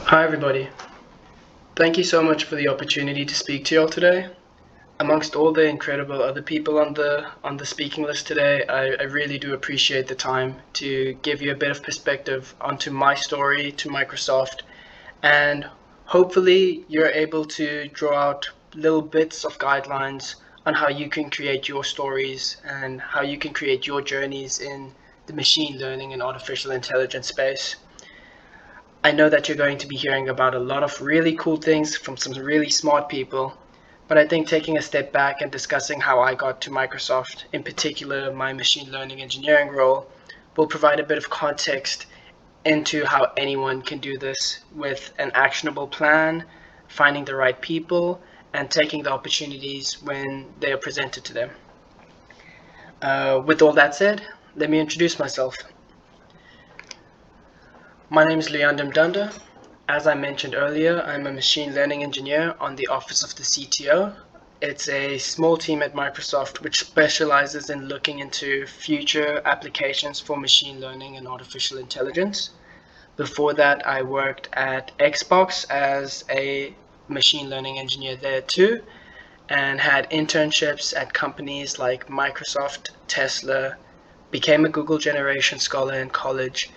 Hi everybody. Thank you so much for the opportunity to speak to you all today. Amongst all the incredible other people on the speaking list today, I really do appreciate the time to give you a bit of perspective onto my story to Microsoft, and hopefully you're able to draw out little bits of guidelines on how you can create your stories and how you can create your journeys in the machine learning and artificial intelligence space. I know that you're going to be hearing about a lot of really cool things from some really smart people, but I think taking a step back and discussing how I got to Microsoft, in particular my machine learning engineering role, will provide a bit of context into how anyone can do this with an actionable plan, finding the right people, and taking the opportunities when they are presented to them. With all that said, let me introduce myself. My name is Luyanda Mdanda. As I mentioned earlier, I'm a machine learning engineer on the Office of the CTO. It's a small team at Microsoft which specializes in looking into future applications for machine learning and artificial intelligence. Before that, I worked at Xbox as a machine learning engineer there too, and had internships at companies like Microsoft, Tesla, became a Google Generation Scholar in college,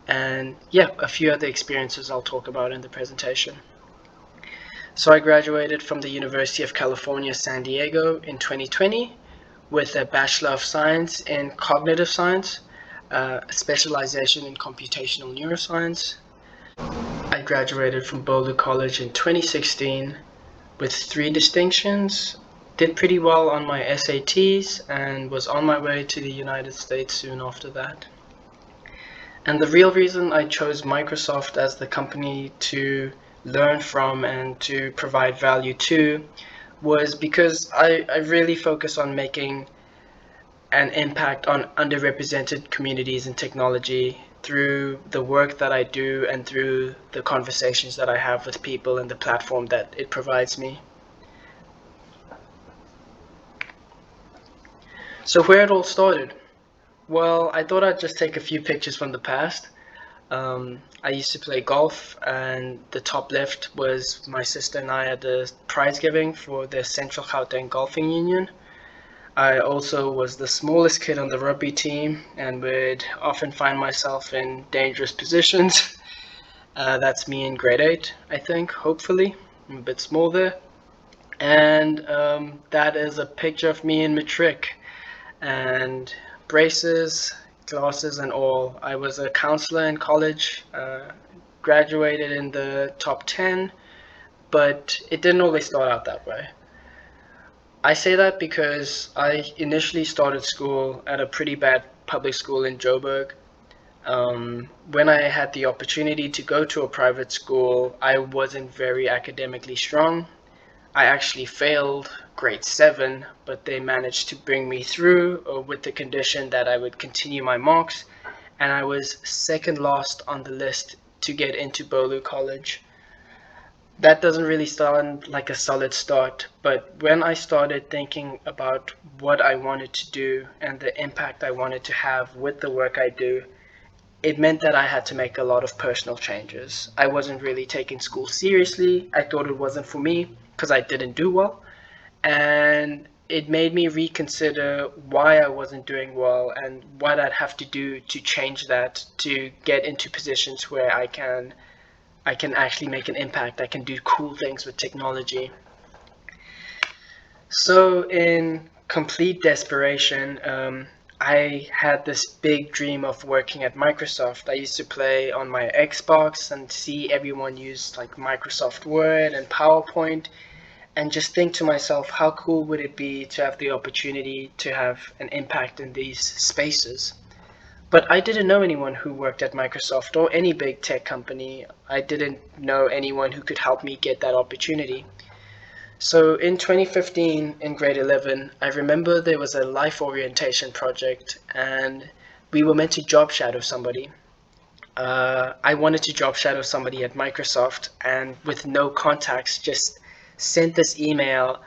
and yeah, a few other experiences I'll talk about in the presentation. So I graduated from the University of California, San Diego in 2020 with a Bachelor of Science in Cognitive Science, a specialization in computational neuroscience. I graduated from Bolu College in 2016 with 3 distinctions, did pretty well on my SATs, and was on my way to the United States soon after that. And the real reason I chose Microsoft as the company to learn from and to provide value to was because I really focus on making an impact on underrepresented communities in technology through the work that I do and through the conversations that I have with people and the platform that it provides me. So where it all started? Well, I thought I'd just take a few pictures from the past. I used to play golf, and the top left was my sister and I at the prize giving for the Central Gauteng Golfing Union. I also was the smallest kid on the rugby team and would often find myself in dangerous positions. That's me in grade 8, I think, hopefully. I'm a bit small there. And that is a picture of me in matric. And braces, glasses, and all. I was a counselor in college, graduated in the top 10, but it didn't always start out that way. I say that because I initially started school at a pretty bad public school in Joburg. When I had the opportunity to go to a private school, I wasn't very academically strong. I actually failed grade 7, but they managed to bring me through with the condition that I would continue my marks, and I was second last on the list to get into Bolu College. That doesn't really sound like a solid start, but when I started thinking about what I wanted to do and the impact I wanted to have with the work I do, it meant that I had to make a lot of personal changes. I wasn't really taking school seriously. I thought it wasn't for me because I didn't do well. And it made me reconsider why I wasn't doing well and what I'd have to do to change that to get into positions where I can actually make an impact. I can do cool things with technology. So in complete desperation, I had this big dream of working at Microsoft. I used to play on my Xbox and see everyone use like Microsoft Word and PowerPoint, and just think to myself, how cool would it be to have the opportunity to have an impact in these spaces? But I didn't know anyone who worked at Microsoft or any big tech company. I didn't know anyone who could help me get that opportunity. So in 2015, in grade 11, I remember there was a life orientation project and we were meant to job shadow somebody. I wanted to job shadow somebody at Microsoft, and with no contacts, just sent this email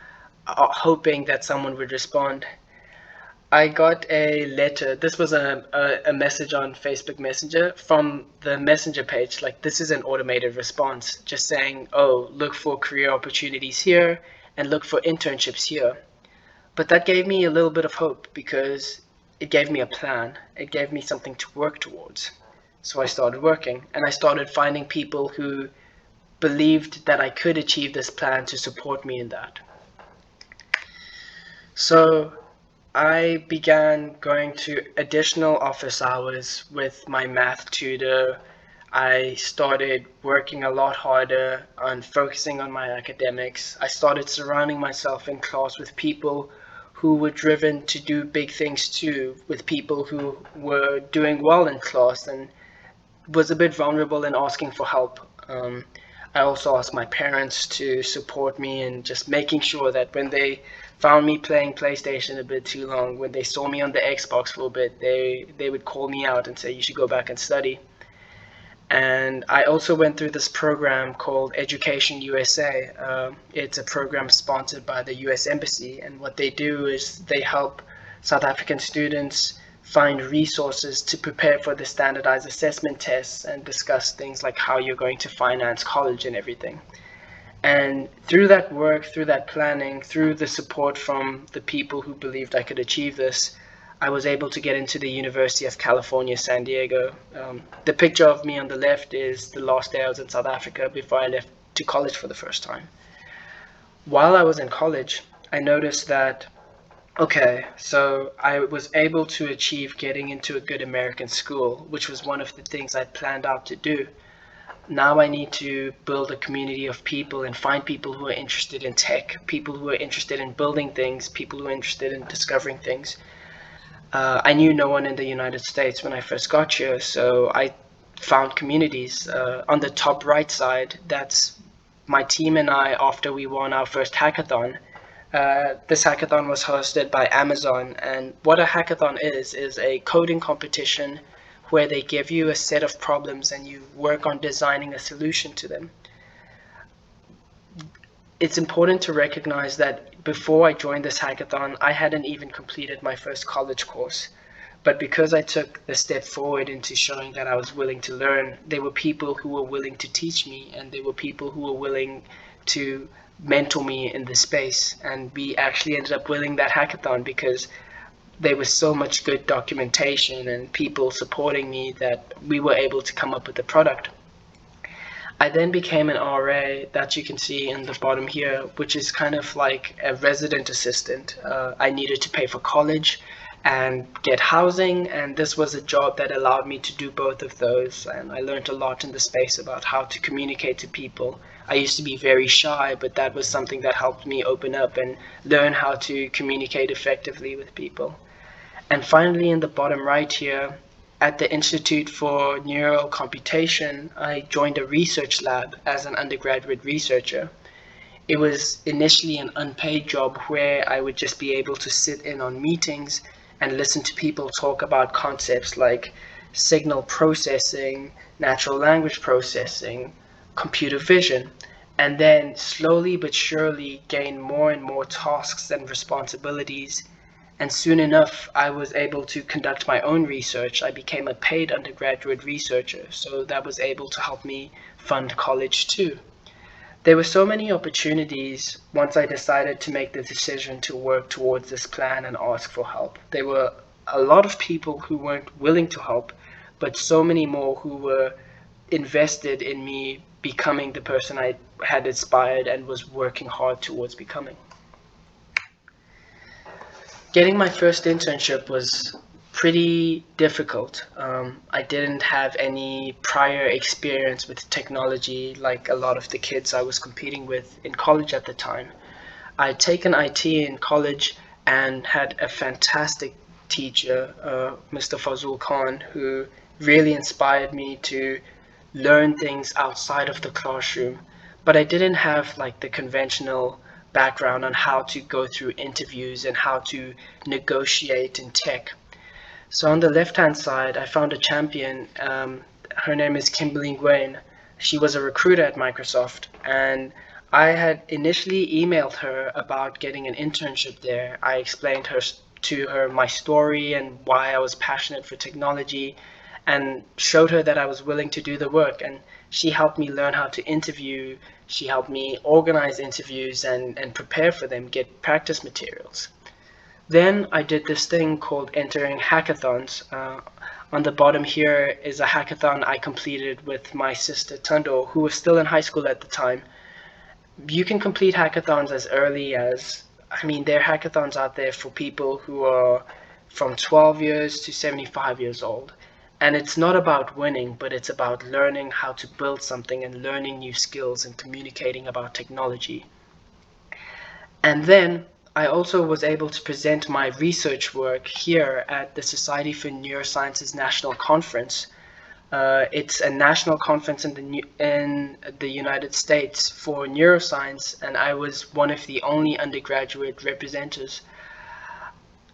hoping that someone would respond. I got a letter. This was a message on Facebook Messenger from the Messenger page. Like, this is an automated response just saying, oh, look for career opportunities here and look for internships here. But that gave me a little bit of hope because it gave me a plan. It gave me something to work towards. So I started working and I started finding people who believed that I could achieve this plan to support me in that. So I began going to additional office hours with my math tutor. I started working a lot harder on focusing on my academics. I started surrounding myself in class with people who were driven to do big things too, with people who were doing well in class and was a bit vulnerable in asking for help. I also asked my parents to support me in just making sure that when they found me playing PlayStation a bit too long, when they saw me on the Xbox for a bit, they would call me out and say, you should go back and study. And I also went through this program called Education USA. It's a program sponsored by the US Embassy, and what they do is they help South African students find resources to prepare for the standardized assessment tests and discuss things like how you're going to finance college and everything. And through that work, through that planning, through the support from the people who believed I could achieve this, I was able to get into the University of California, San Diego. The picture of me on the left is the last day I was in South Africa before I left to college for the first time. While I was in college, I noticed that, okay, so I was able to achieve getting into a good American school, which was one of the things I'd planned out to do. Now I need to build a community of people and find people who are interested in tech, people who are interested in building things, people who are interested in discovering things. I knew no one in the United States when I first got here, so I found communities. On the top right side, that's my team and I after we won our first hackathon. This hackathon was hosted by Amazon, and what a hackathon is a coding competition where they give you a set of problems and you work on designing a solution to them. It's important to recognize that before I joined this hackathon, I hadn't even completed my first college course. But because I took the step forward into showing that I was willing to learn, there were people who were willing to teach me, and there were people who were willing to mentor me in this space. And we actually ended up winning that hackathon because there was so much good documentation and people supporting me that we were able to come up with a product. I then became an RA that you can see in the bottom here, which is kind of like a resident assistant. I needed to pay for college and get housing, and this was a job that allowed me to do both of those. And I learned a lot in the space about how to communicate to people. I used to be very shy, but that was something that helped me open up and learn how to communicate effectively with people. And finally, in the bottom right here, at the Institute for Neural Computation, I joined a research lab as an undergraduate researcher. It was initially an unpaid job where I would just be able to sit in on meetings and listen to people talk about concepts like signal processing, natural language processing, computer vision, and then slowly but surely gain more and more tasks and responsibilities. And soon enough, I was able to conduct my own research. I became a paid undergraduate researcher, so that was able to help me fund college too. There were so many opportunities once I decided to make the decision to work towards this plan and ask for help. There were a lot of people who weren't willing to help, but so many more who were invested in me becoming the person I had inspired and was working hard towards becoming. Getting my first internship was pretty difficult. I didn't have any prior experience with technology like a lot of the kids I was competing with in college at the time. I'd taken IT in college and had a fantastic teacher, Mr. Fazul Khan, who really inspired me to learn things outside of the classroom. But I didn't have like the conventional background on how to go through interviews and how to negotiate in tech. So on the left-hand side, I found a champion. Her name is Kimberly Nguyen. She was a recruiter at Microsoft, and I had initially emailed her about getting an internship there. I explained to her my story and why I was passionate for technology, and showed her that I was willing to do the work. And she helped me learn how to interview. She helped me organize interviews and prepare for them, get practice materials. Then I did this thing called entering hackathons. On the bottom here is a hackathon I completed with my sister Tundo, who was still in high school at the time. You can complete hackathons as early as, I mean, there are hackathons out there for people who are from 12 years to 75 years old. And it's not about winning, but it's about learning how to build something and learning new skills and communicating about technology. And then I also was able to present my research work here at the Society for Neurosciences National Conference. It's a national conference in the United States for neuroscience, and I was one of the only undergraduate representatives.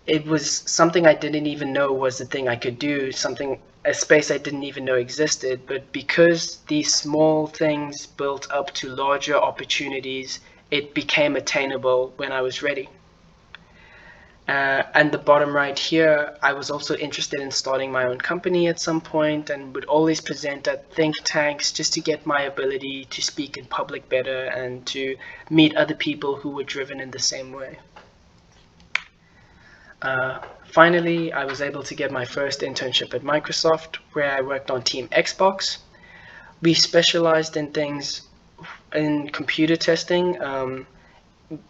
It was something I didn't even know was the thing I could do, a space I didn't even know existed, but because these small things built up to larger opportunities, it became attainable when I was ready. And the bottom right here, I was also interested in starting my own company at some point and would always present at think tanks just to get my ability to speak in public better and to meet other people who were driven in the same way. Finally, I was able to get my first internship at Microsoft, where I worked on Team Xbox. We specialized in things in computer testing,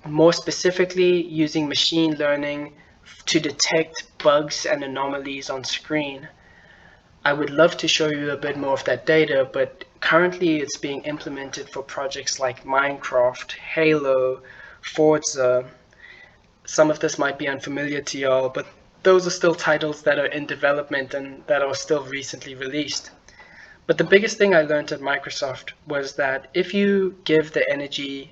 more specifically using machine learning to detect bugs and anomalies on screen. I would love to show you a bit more of that data, but currently it's being implemented for projects like Minecraft, Halo, Forza. Some of this might be unfamiliar to y'all, but those are still titles that are in development and that are still recently released. But the biggest thing I learned at Microsoft was that if you give the energy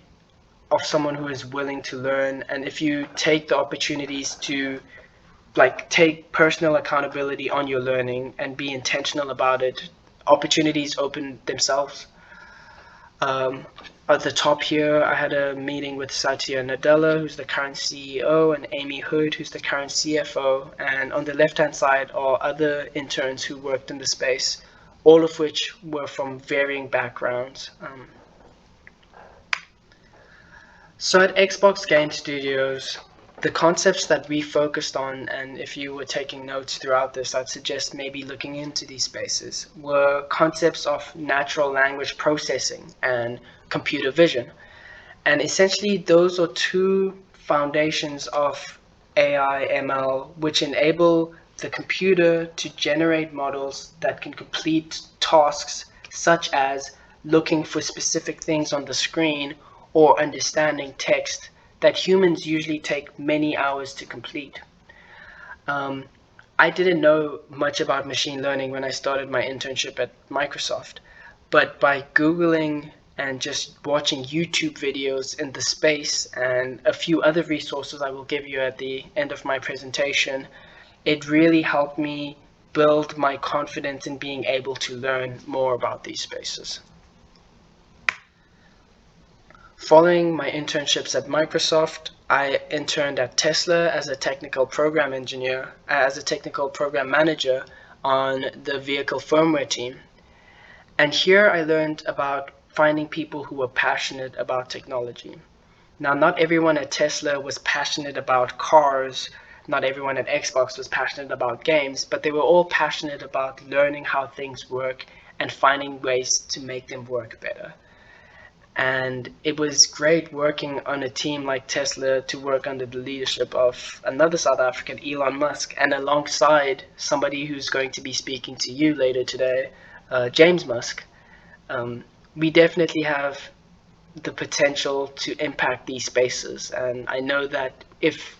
of someone who is willing to learn, and if you take the opportunities to take personal accountability on your learning and be intentional about it, opportunities open themselves. At the top here, I had a meeting with Satya Nadella, who's the current CEO, and Amy Hood, who's the current CFO. And on the left-hand side are other interns who worked in the space, all of which were from varying backgrounds. So at Xbox Game Studios, the concepts that we focused on, and if you were taking notes throughout this, I'd suggest maybe looking into these spaces, were concepts of natural language processing and computer vision. And essentially, those are two foundations of AI ML, which enable the computer to generate models that can complete tasks such as looking for specific things on the screen or understanding text that humans usually take many hours to complete. I didn't know much about machine learning when I started my internship at Microsoft, but by Googling and just watching YouTube videos in the space and a few other resources I will give you at the end of my presentation, it really helped me build my confidence in being able to learn more about these spaces. Following my internships at Microsoft, I interned at Tesla as a technical program manager on the vehicle firmware team. And here I learned about finding people who were passionate about technology. Now, not everyone at Tesla was passionate about cars, not everyone at Xbox was passionate about games, but they were all passionate about learning how things work and finding ways to make them work better. And it was great working on a team like Tesla to work under the leadership of another South African, Elon Musk, and alongside somebody who's going to be speaking to you later today, James Musk. We definitely have the potential to impact these spaces. And I know that if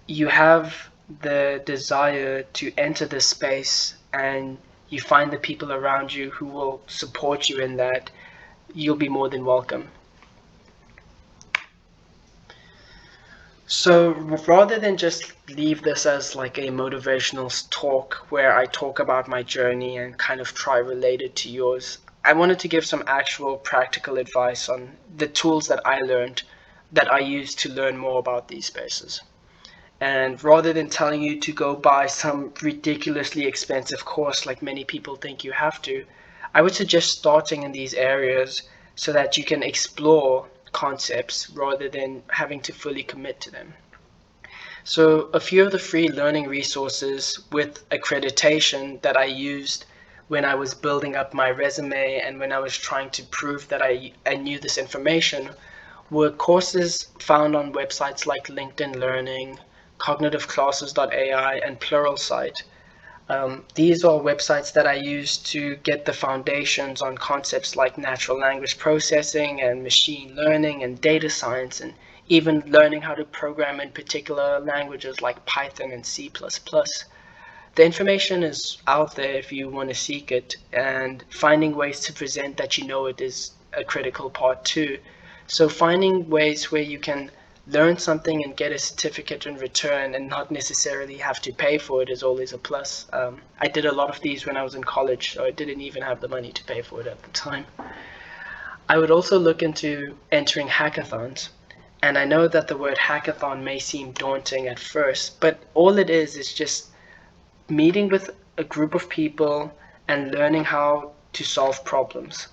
you have the desire to enter this space and you find the people around you who will support you in that, you'll be more than welcome. So rather than just leave this as like a motivational talk where I talk about my journey and kind of try relate it to yours, I wanted to give some actual practical advice on the tools that I learned that I use to learn more about these spaces. And rather than telling you to go buy some ridiculously expensive course like many people think you have to, I would suggest starting in these areas so that you can explore concepts rather than having to fully commit to them. So, a few of the free learning resources with accreditation that I used when I was building up my resume and when I was trying to prove that I knew this information were courses found on websites like LinkedIn Learning, CognitiveClasses.ai, and Pluralsight. These are websites that I use to get the foundations on concepts like natural language processing and machine learning and data science, and even learning how to program in particular languages like Python and C++. The information is out there if you want to seek it, and finding ways to present that you know it is a critical part too. So finding ways where you can learn something and get a certificate in return and not necessarily have to pay for it is always a plus. I did a lot of these when I was in college, so I didn't even have the money to pay for it at the time. I would also look into entering hackathons. And I know that the word hackathon may seem daunting at first, but all it is just meeting with a group of people and learning how to solve problems.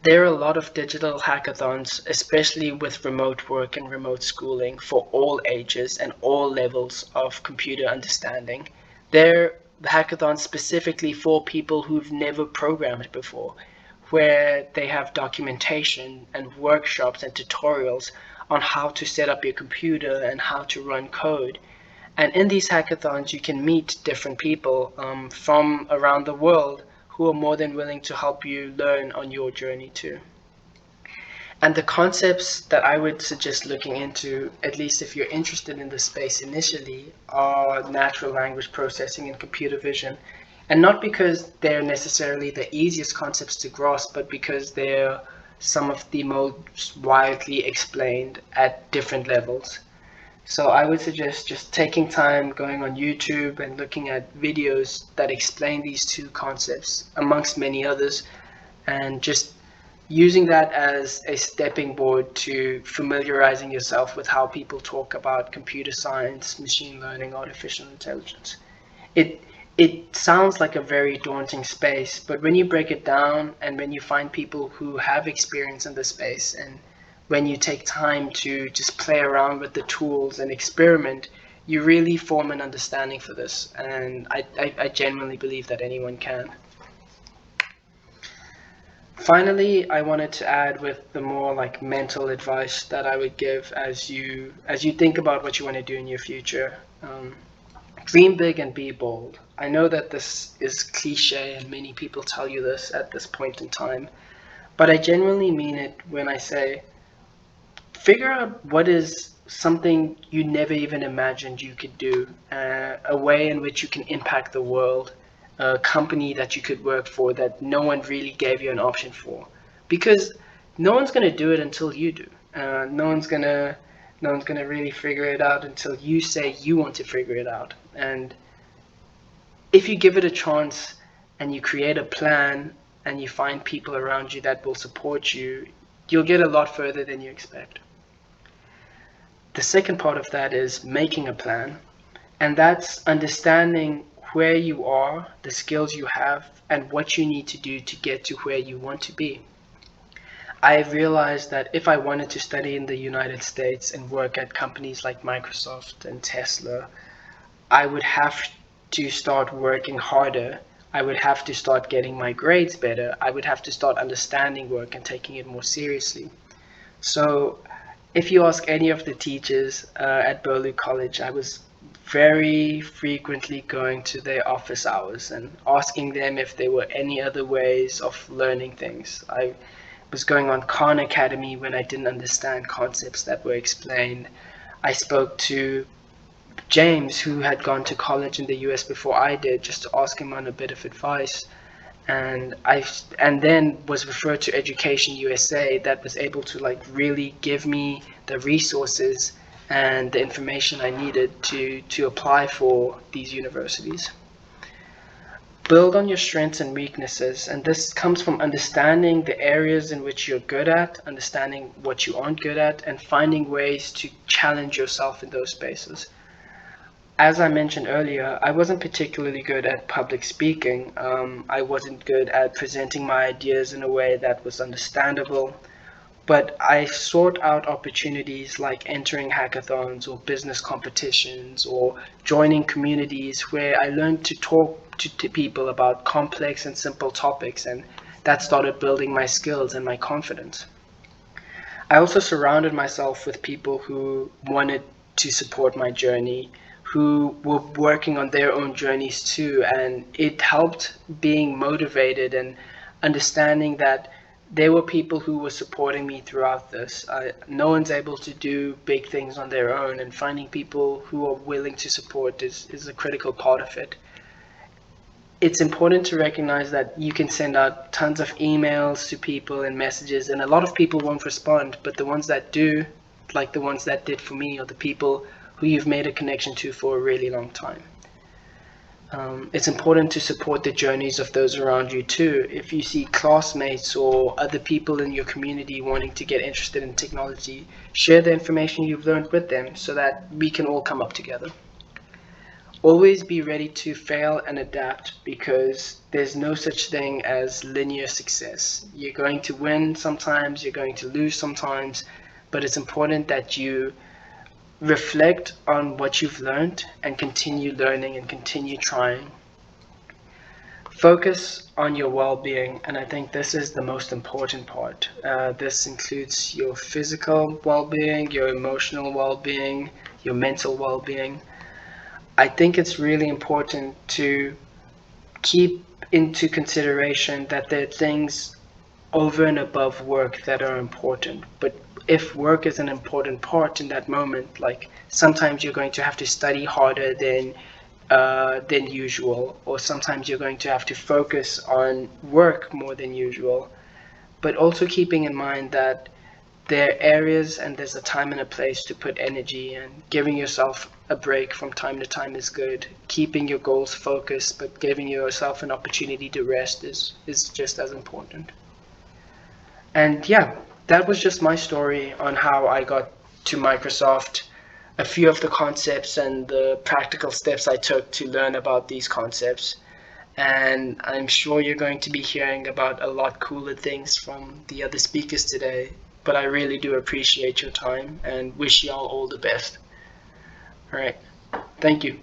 There are a lot of digital hackathons, especially with remote work and remote schooling for all ages and all levels of computer understanding. They're hackathons specifically for people who've never programmed before, where they have documentation and workshops and tutorials on how to set up your computer and how to run code. And in these hackathons, you can meet different people from around the world who are more than willing to help you learn on your journey too. And the concepts that I would suggest looking into, at least if you're interested in the space initially, are natural language processing and computer vision. And not because they're necessarily the easiest concepts to grasp, but because they're some of the most widely explained at different levels. So I would suggest just taking time going on YouTube and looking at videos that explain these two concepts, amongst many others, and just using that as a stepping board to familiarizing yourself with how people talk about computer science, machine learning, artificial intelligence. It it sounds like a very daunting space, but when you break it down and when you find people who have experience in the space and when you take time to just play around with the tools and experiment, you really form an understanding for this. And I genuinely believe that anyone can. Finally, I wanted to add with the more like mental advice that I would give as you think about what you want to do in your future. Dream big and be bold. I know that this is cliche and many people tell you this at this point in time, but I genuinely mean it when I say figure out what is something you never even imagined you could do, a way in which you can impact the world, a company that you could work for that no one really gave you an option for, because no one's going to do it until you do. No one's gonna really figure it out until you say you want to figure it out. And if you give it a chance and you create a plan and you find people around you that will support you, you'll get a lot further than you expect. The second part of that is making a plan, and that's understanding where you are, the skills you have, and what you need to do to get to where you want to be. I realized that if I wanted to study in the United States and work at companies like Microsoft and Tesla, I would have to start working harder. I would have to start getting my grades better. I would have to start understanding work and taking it more seriously. So if you ask any of the teachers at Burlew College, I was very frequently going to their office hours and asking them if there were any other ways of learning things. I was going on Khan Academy when I didn't understand concepts that were explained. I spoke to James, who had gone to college in the US before I did, just to ask him on a bit of advice. And then was referred to Education USA that was able to like really give me the resources and the information I needed to apply for these universities. Build on your strengths and weaknesses, and this comes from understanding the areas in which you're good at, understanding what you aren't good at, and finding ways to challenge yourself in those spaces. As I mentioned earlier, I wasn't particularly good at public speaking. I wasn't good at presenting my ideas in a way that was understandable. But I sought out opportunities like entering hackathons or business competitions or joining communities where I learned to talk to people about complex and simple topics, and that started building my skills and my confidence. I also surrounded myself with people who wanted to support my journey, who were working on their own journeys too, and it helped being motivated and understanding that there were people who were supporting me throughout this. No one's able to do big things on their own, and finding people who are willing to support is a critical part of it. It's important to recognize that you can send out tons of emails to people and messages, and a lot of people won't respond, but the ones that do, like the ones that did for me, are the people who you've made a connection to for a really long time. It's important to support the journeys of those around you too. If you see classmates or other people in your community wanting to get interested in technology, share the information you've learned with them so that we can all come up together. Always be ready to fail and adapt because there's no such thing as linear success. You're going to win sometimes, you're going to lose sometimes, but it's important that you reflect on what you've learned and continue learning and continue trying. Focus on your well being, and I think this is the most important part. This includes your physical well being, your emotional well being, your mental well being. I think it's really important to keep into consideration that there are things over and above work that are important. But if work is an important part in that moment, like sometimes you're going to have to study harder than usual, or sometimes you're going to have to focus on work more than usual. But also keeping in mind that there are areas and there's a time and a place to put energy, and giving yourself a break from time to time is good. Keeping your goals focused but giving yourself an opportunity to rest is just as important. And yeah, that was just my story on how I got to Microsoft, a few of the concepts and the practical steps I took to learn about these concepts. And I'm sure you're going to be hearing about a lot cooler things from the other speakers today. But I really do appreciate your time and wish y'all all the best. All right. Thank you.